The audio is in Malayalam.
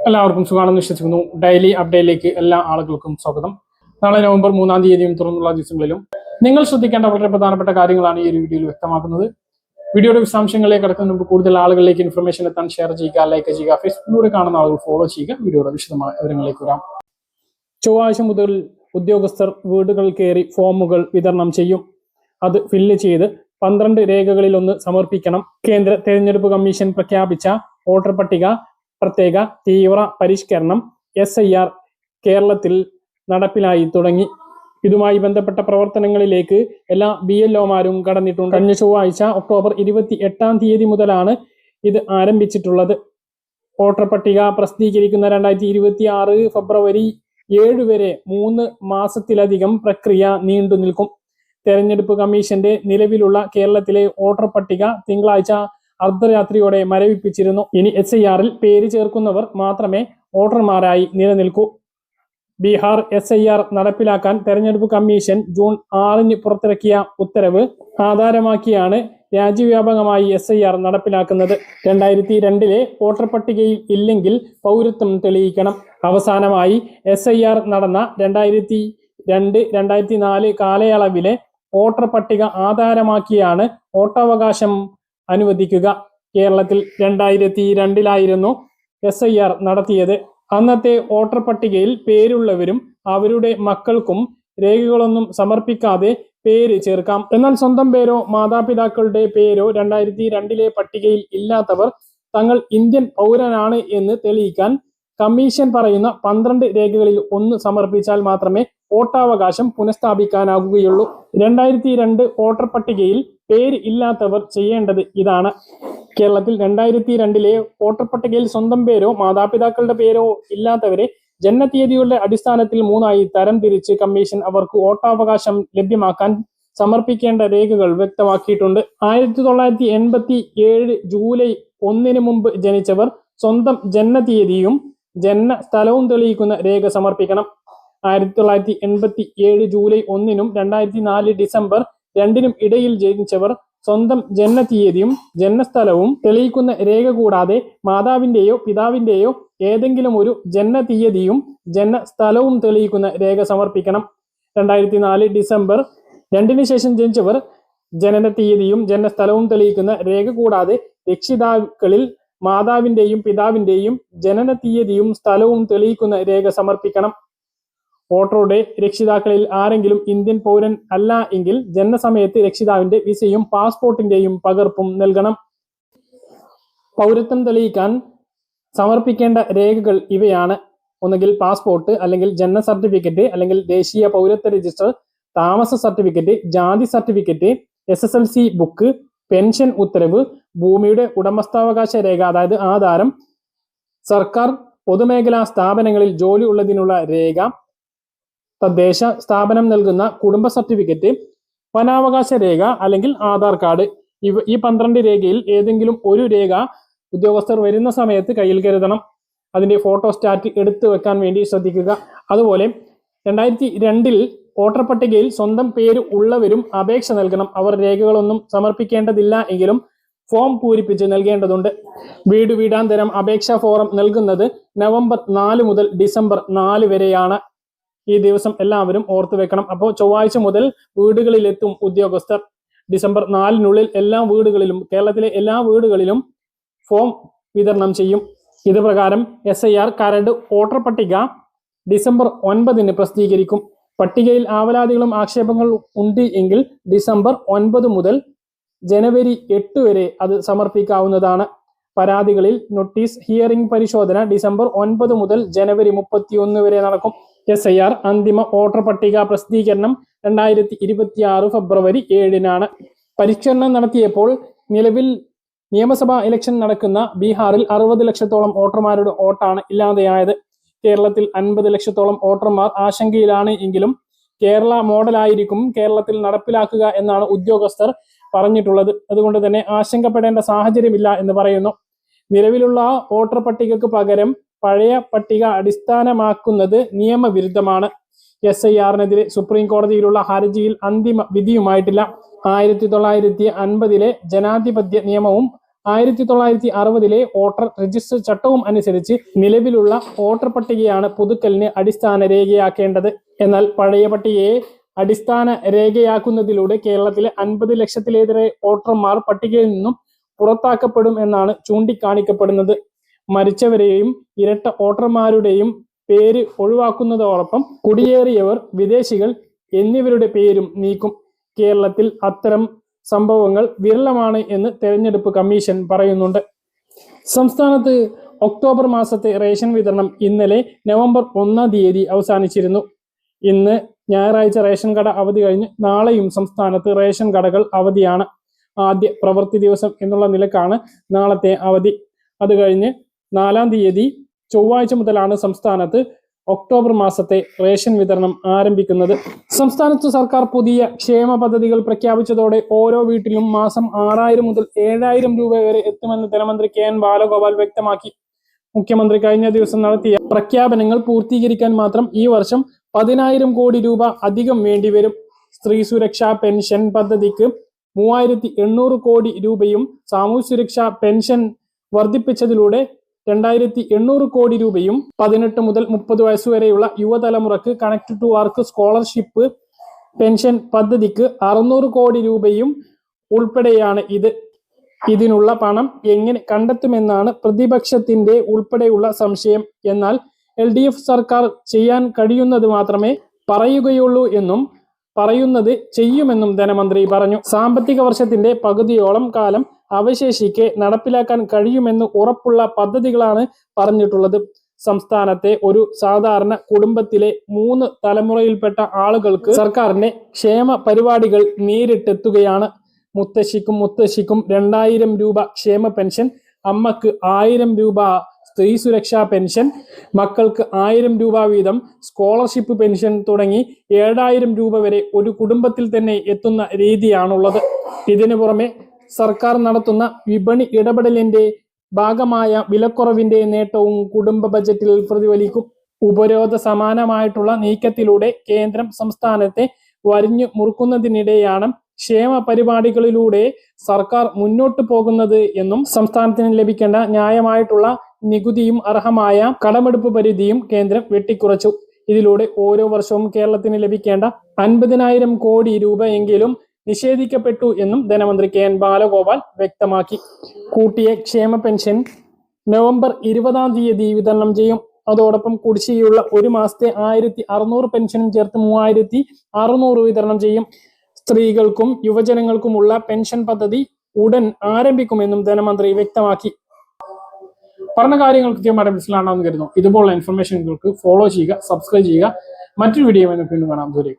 എല്ലാവർക്കും സുഖമാണെന്ന് വിശ്വസിക്കുന്നു. ഡെയിലി അപ്ഡേറ്റിലേക്ക് എല്ലാ ആളുകൾക്കും സ്വാഗതം. നാളെ നവംബർ 3-ാം തീയതിയും തുറന്നുള്ള ദിവസങ്ങളിലും നിങ്ങൾ ശ്രദ്ധിക്കേണ്ട വളരെ പ്രധാനപ്പെട്ട കാര്യങ്ങളാണ് ഈ ഒരു വീഡിയോയിൽ വ്യക്തമാക്കുന്നത്. വീഡിയോയുടെ വിശദാംശങ്ങളിലേക്ക് കടക്കുന്നതിന് മുമ്പ് കൂടുതൽ ആളുകളിലേക്ക് ഇൻഫർമേഷൻ എത്താൻ ഷെയർ ചെയ്യുക, ലൈക്ക് ചെയ്യുക, ഫേസ്ബുക്കിലൂടെ കാണുന്ന ആളുകൾ ഫോളോ ചെയ്യുക. വീഡിയോയുടെ വിശദമായ വിവരങ്ങളിലേക്ക് വരാം. ചൊവ്വാഴ്ച മുതൽ ഉദ്യോഗസ്ഥർ വീടുകൾ കയറി ഫോമുകൾ വിതരണം ചെയ്യും. അത് ഫില്ല് ചെയ്ത് 12 രേഖകളിലൊന്ന് സമർപ്പിക്കണം. കേന്ദ്ര തെരഞ്ഞെടുപ്പ് കമ്മീഷൻ പ്രഖ്യാപിച്ച വോട്ടർ പട്ടിക പ്രത്യേക തീവ്ര പരിഷ്കരണം SIR കേരളത്തിൽ നടപ്പിലായി തുടങ്ങി. ഇതുമായി ബന്ധപ്പെട്ട പ്രവർത്തനങ്ങളിലേക്ക് എല്ലാ BLOമാരും കടന്നിട്ടുണ്ട്. കഴിഞ്ഞ ചൊവ്വാഴ്ച ഒക്ടോബർ 28-ാം തീയതി മുതലാണ് ഇത് ആരംഭിച്ചിട്ടുള്ളത്. വോട്ടർ പട്ടിക പ്രസിദ്ധീകരിക്കുന്ന 2026 ഫെബ്രുവരി 7 വരെ 3 മാസത്തിലധികം പ്രക്രിയ നീണ്ടു നിൽക്കും. തെരഞ്ഞെടുപ്പ് കമ്മീഷന്റെ നിലവിലുള്ള കേരളത്തിലെ വോട്ടർ പട്ടിക തിങ്കളാഴ്ച അർദ്ധരാത്രിയോടെ മരവിപ്പിച്ചിരുന്നു. ഇനി SIRൽ പേര് ചേർക്കുന്നവർ മാത്രമേ വോട്ടർമാരായി നിലനിൽക്കൂ. ബീഹാർ SIR നടപ്പിലാക്കാൻ തെരഞ്ഞെടുപ്പ് കമ്മീഷൻ ജൂൺ 6-ന് പുറത്തിറക്കിയ ഉത്തരവ് ആധാരമാക്കിയാണ് രാജ്യവ്യാപകമായി SIR നടപ്പിലാക്കുന്നത്. 2002-ലെ വോട്ടർ പട്ടികയിൽ ഇല്ലെങ്കിൽ പൗരത്വം തെളിയിക്കണം. അവസാനമായി SIR നടന്ന 2002-2004 കാലയളവിലെ വോട്ടർ പട്ടിക ആധാരമാക്കിയാണ് വോട്ടവകാശം അനുവദിക്കുക. കേരളത്തിൽ 2002-ലായിരുന്നു SIR നടത്തിയത്. അന്നത്തെ വോട്ടർ പട്ടികയിൽ പേരുള്ളവരും അവരുടെ മക്കൾക്കും രേഖകളൊന്നും സമർപ്പിക്കാതെ പേര് ചേർക്കാം. എന്നാൽ സ്വന്തം പേരോ മാതാപിതാക്കളുടെ പേരോ 2002-ലെ പട്ടികയിൽ ഇല്ലാത്തവർ തങ്ങൾ ഇന്ത്യൻ പൗരനാണ് എന്ന് തെളിയിക്കാൻ കമ്മീഷൻ പറയുന്ന 12 രേഖകളിൽ ഒന്ന് സമർപ്പിച്ചാൽ മാത്രമേ വോട്ടവകാശം പുനഃസ്ഥാപിക്കാനാകുകയുള്ളൂ. 2002 വോട്ടർ പട്ടികയിൽ പേര് ഇല്ലാത്തവർ ചെയ്യേണ്ടത് ഇതാണ്. കേരളത്തിൽ 2002-ലെ വോട്ടർ പട്ടികയിൽ സ്വന്തം പേരോ മാതാപിതാക്കളുടെ പേരോ ഇല്ലാത്തവരെ ജനനത്തീയതികളുടെ അടിസ്ഥാനത്തിൽ 3ആയി തരംതിരിച്ച് കമ്മീഷൻ അവർക്ക് വോട്ടവകാശം ലഭ്യമാക്കാൻ സമർപ്പിക്കേണ്ട രേഖകൾ വ്യക്തമാക്കിയിട്ടുണ്ട്. 1987 ജൂലൈ 1-ന് മുമ്പ് ജനിച്ചവർ സ്വന്തം ജനനത്തീയതിയും ജനന സ്ഥലവും തെളിയിക്കുന്ന രേഖ സമർപ്പിക്കണം. 1987 ജൂലൈ 1-നും 2004 ഡിസംബർ 2-നും ഇടയിൽ ജനിച്ചവർ സ്വന്തം ജനനത്തീയതിയും ജനനസ്ഥലവും തെളിയിക്കുന്ന രേഖ കൂടാതെ മാതാവിന്റെയോ പിതാവിന്റെയോ ഏതെങ്കിലും ഒരു ജനനത്തീയതിയും ജനനസ്ഥലവും തെളിയിക്കുന്ന രേഖ സമർപ്പിക്കണം. 2004 ഡിസംബർ 2-ന് ശേഷം ജനിച്ചവർ ജനനത്തീയതിയും ജനനസ്ഥലവും തെളിയിക്കുന്ന രേഖ കൂടാതെ രക്ഷിതാക്കളിൽ മാതാവിന്റെയും പിതാവിന്റെയും ജനനത്തീയതിയും സ്ഥലവും തെളിയിക്കുന്ന രേഖ സമർപ്പിക്കണം. വോട്ടറുടെ രക്ഷിതാക്കളിൽ ആരെങ്കിലും ഇന്ത്യൻ പൗരൻ അല്ല എങ്കിൽ ജനനസമയത്ത് രക്ഷിതാവിന്റെ വിസയും പാസ്പോർട്ടിന്റെയും പകർപ്പും നൽകണം. പൗരത്വം തെളിയിക്കാൻ സമർപ്പിക്കേണ്ട രേഖകൾ ഇവയാണ്. ഒന്നുകിൽ പാസ്പോർട്ട്, അല്ലെങ്കിൽ ജനന സർട്ടിഫിക്കറ്റ്, അല്ലെങ്കിൽ ദേശീയ പൗരത്വ രജിസ്റ്റർ, താമസ സർട്ടിഫിക്കറ്റ്, ജാതി സർട്ടിഫിക്കറ്റ്, SSLC ബുക്ക്, പെൻഷൻ ഉത്തരവ്, ഭൂമിയുടെ ഉടമസ്ഥാവകാശ രേഖ അതായത് ആധാരം, സർക്കാർ പൊതുമേഖലാ സ്ഥാപനങ്ങളിൽ ജോലി ഉള്ളതിനുള്ള രേഖ, തദ്ദേശ സ്ഥാപനം നൽകുന്ന കുടുംബ സർട്ടിഫിക്കറ്റ്, വനാവകാശ രേഖ അല്ലെങ്കിൽ ആധാർ കാർഡ്. ഈ 12 രേഖയിൽ ഏതെങ്കിലും ഒരു രേഖ ഉദ്യോഗസ്ഥർ വരുന്ന സമയത്ത് കയ്യിൽ കരുതണം. അതിന്റെ ഫോട്ടോസ്റ്റാറ്റ് എടുത്തു വെക്കാൻ വേണ്ടി ശ്രദ്ധിക്കുക. അതുപോലെ 2002-ൽ വോട്ടർ പട്ടികയിൽ സ്വന്തം പേര് ഉള്ളവരും അപേക്ഷ നൽകണം. അവർ രേഖകളൊന്നും സമർപ്പിക്കേണ്ടതില്ല എങ്കിലും ഫോം പൂരിപ്പിച്ച് നൽകേണ്ടതുണ്ട്. വീടാന്തരം അപേക്ഷാ ഫോറം നൽകുന്നത് നവംബർ 4 മുതൽ ഡിസംബർ 4 വരെയാണ്. ഈ ദിവസം എല്ലാവരും ഓർത്തു വെക്കണം. അപ്പോൾ ചൊവ്വാഴ്ച മുതൽ വീടുകളിലെത്തും ഉദ്യോഗസ്ഥർ. ഡിസംബർ 4-നുള്ളിൽ എല്ലാ വീടുകളിലും, കേരളത്തിലെ എല്ലാ വീടുകളിലും ഫോം വിതരണം ചെയ്യും. ഇത് പ്രകാരം SIR കരട് വോട്ടർ പട്ടിക ഡിസംബർ 9-ന് പ്രസിദ്ധീകരിക്കും. പട്ടികയിൽ ആവലാതികളും ആക്ഷേപങ്ങളും ഉണ്ട് എങ്കിൽ ഡിസംബർ 9 മുതൽ ജനുവരി 8 വരെ അത് സമർപ്പിക്കാവുന്നതാണ്. പരാതികളിൽ നോട്ടീസ് ഹിയറിംഗ് പരിശോധന ഡിസംബർ 9 മുതൽ ജനുവരി 31 വരെ നടക്കും. SIR അന്തിമ വോട്ടർ പട്ടിക പ്രസിദ്ധീകരണം 2026 ഫെബ്രുവരി 7-നാണ്. പരിഷ്കരണം നടത്തിയപ്പോൾ നിലവിൽ നിയമസഭാ ഇലക്ഷൻ നടക്കുന്ന ബീഹാറിൽ 60 ലക്ഷത്തോളം വോട്ടർമാരുടെ വോട്ടാണ് ഇല്ലാതെയായത്. കേരളത്തിൽ 50 ലക്ഷത്തോളം വോട്ടർമാർ ആശങ്കയിലാണ് എങ്കിലും കേരള മോഡലായിരിക്കും കേരളത്തിൽ നടപ്പിലാക്കുക എന്നാണ് ഉദ്യോഗസ്ഥർ പറഞ്ഞിട്ടുള്ളത്. അതുകൊണ്ട് തന്നെ ആശങ്കപ്പെടേണ്ട സാഹചര്യമില്ല എന്ന് പറയുന്നു. നിലവിലുള്ള വോട്ടർ പട്ടികക്ക് പകരം പഴയ പട്ടിക അടിസ്ഥാനമാക്കുന്നത് നിയമവിരുദ്ധമാണ്. SIRനെതിരെ സുപ്രീം കോടതിയിലുള്ള ഹർജിയിൽ അന്തിമ വിധിയുമായിട്ടില്ല. 1950-ലെ ജനാധിപത്യ നിയമവും 1960 വോട്ടർ രജിസ്റ്റർ ചട്ടവും അനുസരിച്ച് നിലവിലുള്ള വോട്ടർ പട്ടികയാണ് പുതുക്കലിന് അടിസ്ഥാന രേഖയാക്കേണ്ടത്. എന്നാൽ പഴയ പട്ടികയെ അടിസ്ഥാന രേഖയാക്കുന്നതിലൂടെ കേരളത്തിലെ 50 ലക്ഷത്തിലേറെ വോട്ടർമാർ പട്ടികയിൽ നിന്നും പുറത്താക്കപ്പെടും എന്നാണ് ചൂണ്ടിക്കാണിക്കപ്പെടുന്നത്. മരിച്ചവരെയും ഇരട്ട വോട്ടർമാരുടെയും പേര് ഒഴിവാക്കുന്നതോടൊപ്പം കുടിയേറിയവർ, വിദേശികൾ എന്നിവരുടെ പേരും നീക്കും. കേരളത്തിൽ അത്തരം സംഭവങ്ങൾ വിരളമാണ് എന്ന് തെരഞ്ഞെടുപ്പ് കമ്മീഷൻ പറയുന്നുണ്ട്. സംസ്ഥാനത്ത് ഒക്ടോബർ മാസത്തെ റേഷൻ വിതരണം ഇന്നലെ നവംബർ 1 അവസാനിച്ചിരുന്നു. ഇന്ന് ഞായറാഴ്ച റേഷൻ കട അവധി കഴിഞ്ഞ് നാളെയും സംസ്ഥാനത്ത് റേഷൻ കടകൾ അവധിയാണ്. ആദ്യ പ്രവൃത്തി ദിവസം എന്നുള്ള നിലക്കാണ് നാളത്തെ അവധി. അത് കഴിഞ്ഞ് 4 ചൊവ്വാഴ്ച മുതലാണ് സംസ്ഥാനത്ത് ഒക്ടോബർ മാസത്തെ റേഷൻ വിതരണം ആരംഭിക്കുന്നത്. സംസ്ഥാനത്ത് സർക്കാർ പുതിയ ക്ഷേമ പദ്ധതികൾ പ്രഖ്യാപിച്ചതോടെ ഓരോ വീട്ടിലും മാസം 6000 മുതൽ 7000 രൂപ വരെ എത്തുമെന്ന് ധനമന്ത്രി കെ എൻ ബാലഗോപാൽ വ്യക്തമാക്കി. മുഖ്യമന്ത്രി കഴിഞ്ഞ ദിവസം നടത്തിയ പ്രഖ്യാപനങ്ങൾ പൂർത്തീകരിക്കാൻ മാത്രം ഈ വർഷം 10,000 കോടി രൂപ അധികം വേണ്ടിവരും. സ്ത്രീ സുരക്ഷാ പെൻഷൻ പദ്ധതിക്ക് 3800 കോടി രൂപയും സാമൂഹ്യ സുരക്ഷാ പെൻഷൻ വർദ്ധിപ്പിച്ചതിലൂടെ 2800 കോടി രൂപയും 18 മുതൽ 30 വയസ്സുവരെയുള്ള യുവതലമുറക്ക് connect to work scholarship pension പദ്ധതിക്ക് 600 കോടി രൂപയും ഉൾപ്പെടെയാണ് ഇത്. ഇതിനുള്ള പണം എങ്ങനെ കണ്ടെത്തുമെന്നാണ് പ്രതിപക്ഷത്തിന്റെ ഉൾപ്പെടെയുള്ള സംശയം. എന്നാൽ LDF സർക്കാർ ചെയ്യാൻ കഴിയുന്നത് മാത്രമേ പറയുകയുള്ളൂ എന്നും പറയുന്നത് ചെയ്യുമെന്നും ധനമന്ത്രി പറഞ്ഞു. സാമ്പത്തിക വർഷത്തിന്റെ പകുതിയോളം കാലം അവശേഷിക്കെ നടപ്പിലാക്കാൻ കഴിയുമെന്ന് ഉറപ്പുള്ള പദ്ധതികളാണ് പറഞ്ഞിട്ടുള്ളത്. സംസ്ഥാനത്തെ ഒരു സാധാരണ കുടുംബത്തിലെ 3 തലമുറയിൽപ്പെട്ട ആളുകൾക്ക് സർക്കാരിന്റെ ക്ഷേമ പരിപാടികൾ നേരിട്ടെത്തുകയാണ്. മുത്തശ്ശിക്കും 2000 രൂപ ക്ഷേമ പെൻഷൻ, അമ്മക്ക് 1000 രൂപ സ്ത്രീ സുരക്ഷാ പെൻഷൻ, മക്കൾക്ക് 1000 രൂപ വീതം സ്കോളർഷിപ്പ് പെൻഷൻ തുടങ്ങി 7000 രൂപ വരെ ഒരു കുടുംബത്തിൽ തന്നെ എത്തുന്ന രീതിയാണുള്ളത്. ഇതിനു പുറമെ സർക്കാർ നടത്തുന്ന വിപണി ഇടപെടലിന്റെ ഭാഗമായ വിലക്കുറവിന്റെ നേട്ടവും കുടുംബ ബജറ്റിൽ പ്രതിഫലിക്കും. ഉപരോധ സമാനമായിട്ടുള്ള നീക്കത്തിലൂടെ കേന്ദ്രം സംസ്ഥാനത്തെ വരിഞ്ഞു മുറുക്കുന്നതിനിടെയാണ് ക്ഷേമ പരിപാടികളിലൂടെ സർക്കാർ മുന്നോട്ട് പോകുന്നത് എന്നും സംസ്ഥാനത്തിന് ലഭിക്കേണ്ട ന്യായമായിട്ടുള്ള നികുതിയും അർഹമായ കടമെടുപ്പ് പരിധിയും കേന്ദ്രം വെട്ടിക്കുറച്ചു. ഇതിലൂടെ ഓരോ വർഷവും കേരളത്തിന് ലഭിക്കേണ്ട 50,000 കോടി രൂപയെങ്കിലും നിഷേധിക്കപ്പെട്ടു എന്നും ധനമന്ത്രി കെ എൻ ബാലഗോപാൽ വ്യക്തമാക്കി. കൂട്ടിയ ക്ഷേമ പെൻഷൻ നവംബർ 20 വിതരണം ചെയ്യും. അതോടൊപ്പം കുടിശ്ശികയുള്ള ഒരു മാസത്തെ 1600 പെൻഷനും ചേർത്ത് 3600 വിതരണം ചെയ്യും. സ്ത്രീകൾക്കും യുവജനങ്ങൾക്കുമുള്ള പെൻഷൻ പദ്ധതി ഉടൻ ആരംഭിക്കുമെന്നും ധനമന്ത്രി വ്യക്തമാക്കി. പറഞ്ഞ കാര്യങ്ങൾ കൃത്യമായിട്ട് മനസ്സിലാണെന്ന് കരുതുന്നു. ഇതുപോലുള്ള ഇൻഫർമേഷനുകൾക്ക് ഫോളോ ചെയ്യുക, സബ്സ്ക്രൈബ് ചെയ്യുക. മറ്റൊരു വീഡിയോ വീണ്ടും കാണാം. ദൂരെ